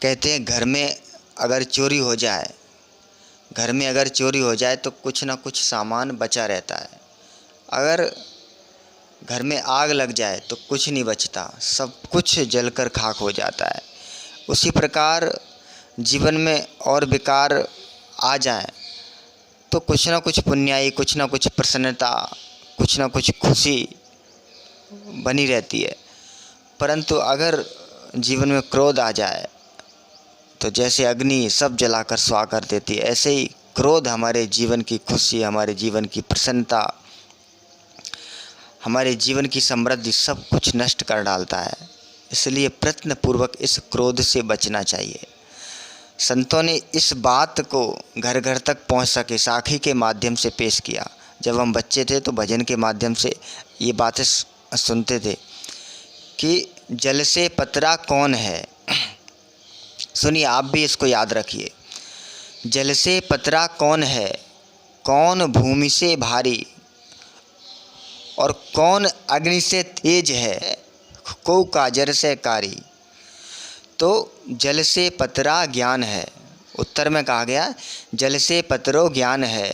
कहते हैं घर में अगर चोरी हो जाए, तो कुछ ना कुछ सामान बचा रहता है। अगर घर में आग लग जाए तो कुछ नहीं बचता, सब कुछ जलकर खाक हो जाता है। उसी प्रकार जीवन में और विकार आ जाए तो कुछ ना कुछ पुण्याई, कुछ ना कुछ प्रसन्नता, कुछ ना कुछ खुशी बनी रहती है। परंतु अगर जीवन में क्रोध आ जाए तो जैसे अग्नि सब जलाकर स्वाह कर देती है, ऐसे ही क्रोध हमारे जीवन की खुशी, हमारे जीवन की प्रसन्नता, हमारे जीवन की समृद्धि सब कुछ नष्ट कर डालता है। इसलिए प्रयत्नपूर्वक इस क्रोध से बचना चाहिए। संतों ने इस बात को घर घर तक पहुंच सके साखी के माध्यम से पेश किया। जब हम बच्चे थे तो भजन के माध्यम से ये बातें सुनते थे कि जल से पतरा कौन है। सुनिए, आप भी इसको याद रखिए। जल से पतरा कौन है, कौन भूमि से भारी, और कौन अग्नि से तेज है, को काजर से कारी। तो जल से पतरा ज्ञान है। उत्तर में कहा गया जल से पतरो ज्ञान है,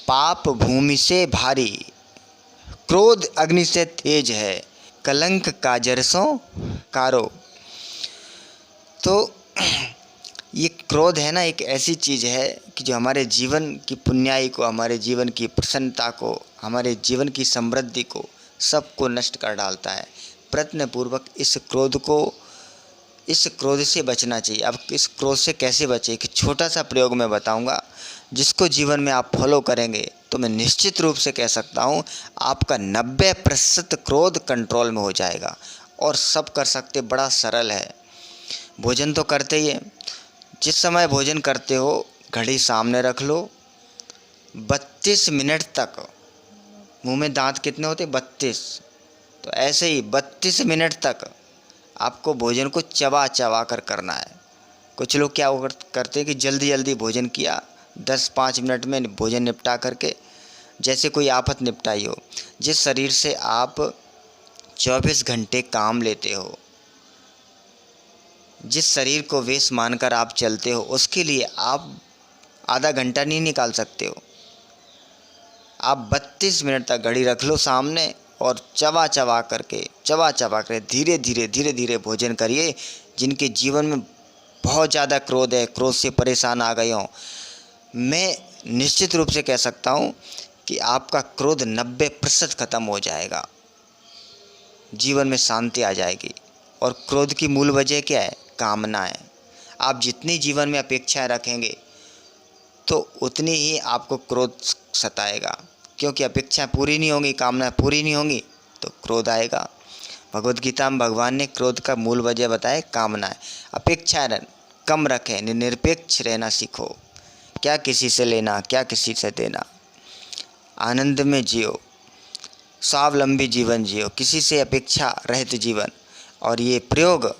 पाप भूमि से भारी, क्रोध अग्नि से तेज है, कलंक काजर सो कारो। तो ये क्रोध है ना, एक ऐसी चीज़ है कि जो हमारे जीवन की पुण्याई को, हमारे जीवन की प्रसन्नता को, हमारे जीवन की समृद्धि को, सबको नष्ट कर डालता है। प्रयत्नपूर्वक इस क्रोध से बचना चाहिए। अब इस क्रोध से कैसे बचे, एक छोटा सा प्रयोग मैं बताऊंगा, जिसको जीवन में आप फॉलो करेंगे तो मैं निश्चित रूप से कह सकता हूं आपका 90% क्रोध कंट्रोल में हो जाएगा और सब कर सकते। बड़ा सरल है। भोजन तो करते ही है। जिस समय भोजन करते हो घड़ी सामने रख लो, 32 मिनट तक। मुंह में दांत कितने होते? 32। तो ऐसे ही 32 मिनट तक आपको भोजन को चबा चबा कर करना है। कुछ लोग क्या करते हैं कि जल्दी जल्दी भोजन किया, 10-5 मिनट में भोजन निपटा करके जैसे कोई आफत निपटाई हो। जिस शरीर से आप 24 घंटे काम लेते हो, जिस शरीर को वेश मानकर आप चलते हो, उसके लिए आप आधा घंटा नहीं निकाल सकते हो। आप 32 मिनट तक घड़ी रख लो सामने और चबा चबा कर धीरे धीरे भोजन करिए। जिनके जीवन में बहुत ज़्यादा क्रोध है, क्रोध से परेशान आ गए हों, मैं निश्चित रूप से कह सकता हूँ कि आपका क्रोध 90% खत्म हो जाएगा, जीवन में शांति आ जाएगी। और क्रोध की मूल वजह क्या है? कामना है। आप जितनी जीवन में अपेक्षाएं रखेंगे तो उतनी ही आपको क्रोध सताएगा, क्योंकि अपेक्षाएं पूरी नहीं होंगी, कामना पूरी नहीं होंगी तो क्रोध आएगा। भगवद गीता में भगवान ने क्रोध का मूल वजह बताया, कामना है। अपेक्षाएं कम रखें, निरपेक्ष रहना सीखो। क्या किसी से लेना, क्या किसी से देना। आनंद में जियो, स्वावलंबी जीवन जियो, किसी से अपेक्षा रहित जीवन। और ये प्रयोग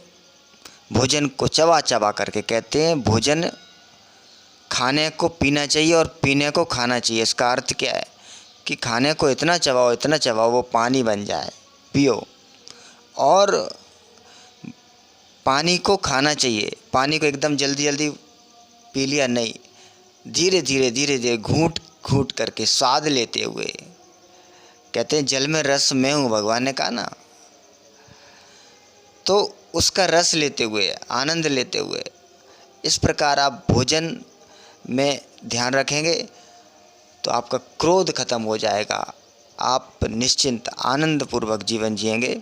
भोजन को चबा चबा करके कहते हैं। भोजन खाने को पीना चाहिए और पीने को खाना चाहिए। इसका अर्थ क्या है कि खाने को इतना चबाओ वो पानी बन जाए, पियो। और पानी को खाना चाहिए, पानी को एकदम जल्दी जल्दी पी लिया नहीं, धीरे धीरे घूंट घूंट करके स्वाद लेते हुए। कहते हैं जल में रस मैं हूँ, भगवान ने कहा ना। तो उसका रस लेते हुए, आनंद लेते हुए, इस प्रकार आप भोजन में ध्यान रखेंगे तो आपका क्रोध खत्म हो जाएगा। आप निश्चिंत आनंदपूर्वक जीवन जिएंगे।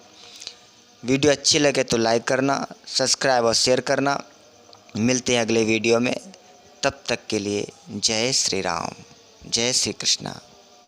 वीडियो अच्छी लगे तो लाइक करना, सब्सक्राइब और शेयर करना। मिलते हैं अगले वीडियो में। तब तक के लिए जय श्री राम, जय श्री कृष्णा।